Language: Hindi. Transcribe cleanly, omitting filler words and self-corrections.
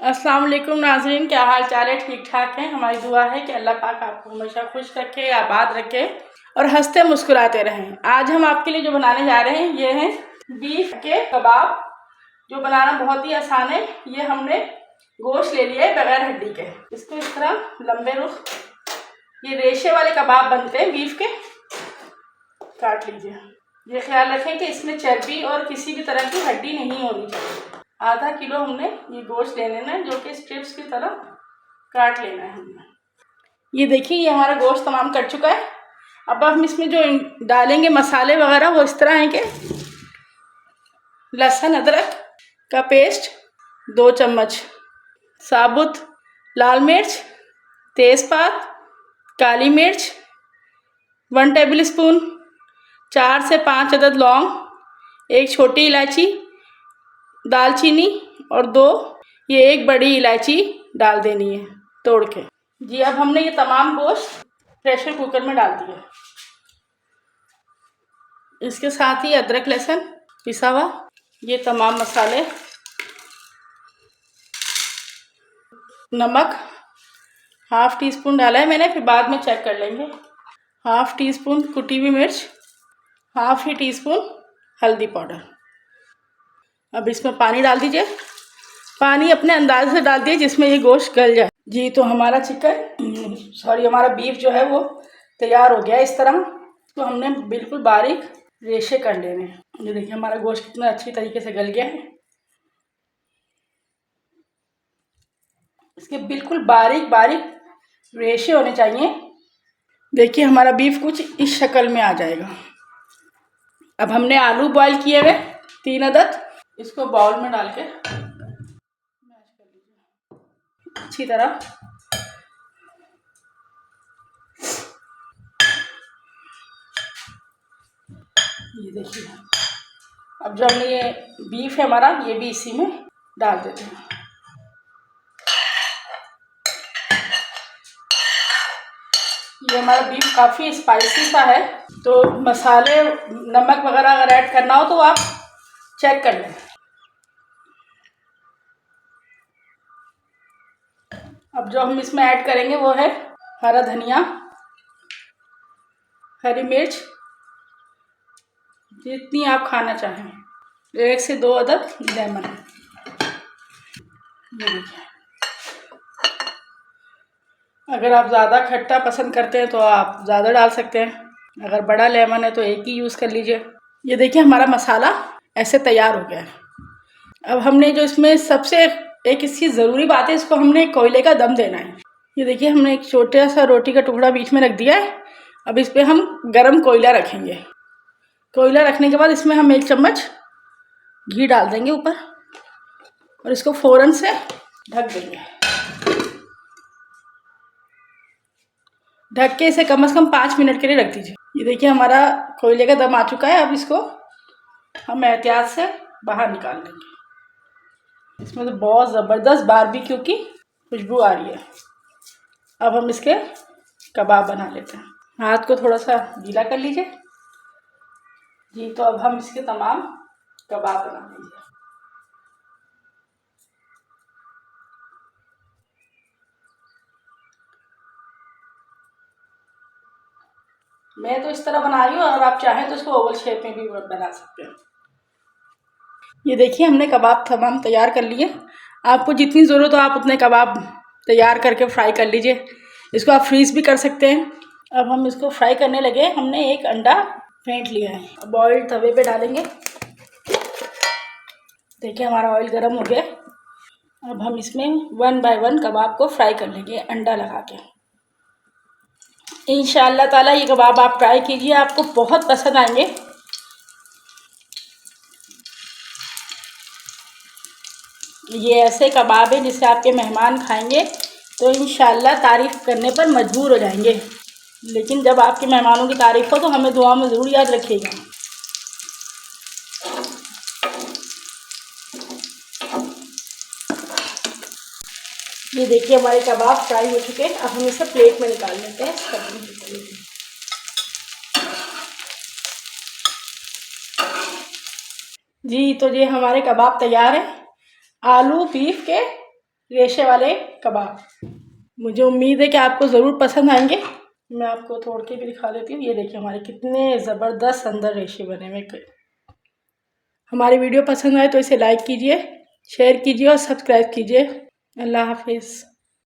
अस्सलाम वालेकुम नाज़रीन, क्या हाल चाल है? ठीक ठाक है। हमारी दुआ है कि अल्लाह पाक आपको हमेशा खुश रखे, आबाद रखे और हंसते मुस्कुराते रहें। आज हम आपके लिए जो बनाने जा रहे हैं ये हैं बीफ के कबाब, जो बनाना बहुत ही आसान है। ये हमने गोश्त ले लिया है बगैर हड्डी के। इसको इस तरह लंबे रुख, ये रेशे वाले कबाब बनते हैं बीफ के, काट लीजिए। ये ख्याल रखें कि इसमें चर्बी और किसी भी तरह की हड्डी नहीं होनी चाहिए। आधा किलो हमने ये गोश्त ले लेना है, जो कि स्ट्रिप्स की तरह काट लेना है हमने। ये देखिए, ये हमारा गोश्त तमाम कट चुका है। अब हम इसमें जो डालेंगे मसाले वगैरह वो इस तरह हैं कि लहसुन अदरक का पेस्ट 2 चम्मच, साबुत लाल मिर्च, तेज़पात, काली मिर्च 1 टेबल स्पून, 4 से 5 अदद लौंग, 1 छोटी इलायची, दालचीनी और 2 ये 1 बड़ी इलायची डाल देनी है तोड़ के। जी, अब हमने ये तमाम गोश्त प्रेशर कुकर में डाल दिया। इसके साथ ही अदरक लहसुन पिसा हुआ, ये तमाम मसाले, नमक ½ टीस्पून डाला है मैंने, फिर बाद में चेक कर लेंगे। ½ टीस्पून कुटी हुई मिर्च, ½ ही टीस्पून हल्दी पाउडर। अब इसमें पानी डाल दीजिए। पानी अपने अंदाज़े से डाल दिए जिसमें ये गोश्त गल जाए। जी, तो हमारा हमारा बीफ जो है वो तैयार हो गया। इस तरह तो हमने बिल्कुल बारीक रेशे कर लेने हैं। ये देखिए हमारा गोश्त कितना अच्छी तरीके से गल गया है। इसके बिल्कुल बारीक बारीक रेशे होने चाहिए। देखिए हमारा बीफ कुछ इस शक्ल में आ जाएगा। अब हमने आलू बॉईल किए हुए 3 अदद, इसको बाउल में डाल के मैश कर लीजिए अच्छी तरह। ये देखिए, अब जो हमने ये बीफ है हमारा, ये भी इसी में डाल देते हैं। ये हमारा बीफ काफ़ी स्पाइसी सा है, तो मसाले नमक वगैरह अगर ऐड करना हो तो आप चेक कर लें। अब जो हम इसमें ऐड करेंगे वो है हरा धनिया, हरी मिर्च जितनी आप खाना चाहें, 1 से 2 अदद लेमन। ये देखिए, अगर आप ज़्यादा खट्टा पसंद करते हैं तो आप ज़्यादा डाल सकते हैं, अगर बड़ा लेमन है तो एक ही यूज़ कर लीजिए। ये देखिए हमारा मसाला ऐसे तैयार हो गया है। अब हमने जो इसमें सबसे एक इसकी ज़रूरी बात है, इसको हमने कोयले का दम देना है। ये देखिए हमने एक छोटा सा रोटी का टुकड़ा बीच में रख दिया है। अब इस पर हम गरम कोयला रखेंगे। कोयला रखने के बाद इसमें हम 1 चम्मच घी डाल देंगे ऊपर और इसको फ़ौरन से ढक देंगे। ढक के इसे कम से कम 5 मिनट के लिए रख दीजिए। ये देखिए हमारा कोयले का दम आ चुका है। अब इसको हम एहतियात से बाहर निकाल लेंगे। इसमें तो बहुत ज़बरदस्त बारबेक्यू की खुशबू आ रही है। अब हम इसके कबाब बना लेते हैं। हाथ को थोड़ा सा गीला कर लीजिए। जी, तो अब हम इसके तमाम कबाब बना लेंगे। मैं तो इस तरह बना रही हूँ, और आप चाहें तो इसको ओवल शेप में भी बना सकते हैं। ये देखिए हमने कबाब तमाम तैयार कर लिए। आपको जितनी ज़रूरत हो आप उतने कबाब तैयार करके फ्राई कर लीजिए। इसको आप फ्रीज़ भी कर सकते हैं। अब हम इसको फ्राई करने लगे। हमने 1 अंडा फेंट लिया है। अब ऑयल तवे पे डालेंगे। देखिए हमारा ऑयल गर्म हो गया। अब हम इसमें 1 बाय 1 कबाब को फ्राई कर लेंगे अंडा लगा के। इंशाअल्लाह ताला ये कबाब आप ट्राई कीजिए, आपको बहुत पसंद आएंगे। ये ऐसे कबाब है जिसे आपके मेहमान खाएंगे तो इंशाअल्लाह तारीफ़ करने पर मजबूर हो जाएंगे। लेकिन जब आपके मेहमानों की तारीफ़ हो तो हमें दुआ में ज़रूर याद रखिएगा। ये देखिए हमारे कबाब फ्राई हो चुके हैं। अब हम इसे प्लेट में निकाल लेते हैं। जी, तो ये हमारे कबाब तैयार हैं। आलू बीफ के रेशे वाले कबाब। मुझे उम्मीद है कि आपको ज़रूर पसंद आएंगे। मैं आपको तोड़ के भी दिखा देती हूँ। ये देखिए हमारे कितने ज़बरदस्त अंदर रेशे बने हुए। हमारी वीडियो पसंद आए तो इसे लाइक कीजिए, शेयर कीजिए और सब्सक्राइब कीजिए। अल्लाह हाफिज़।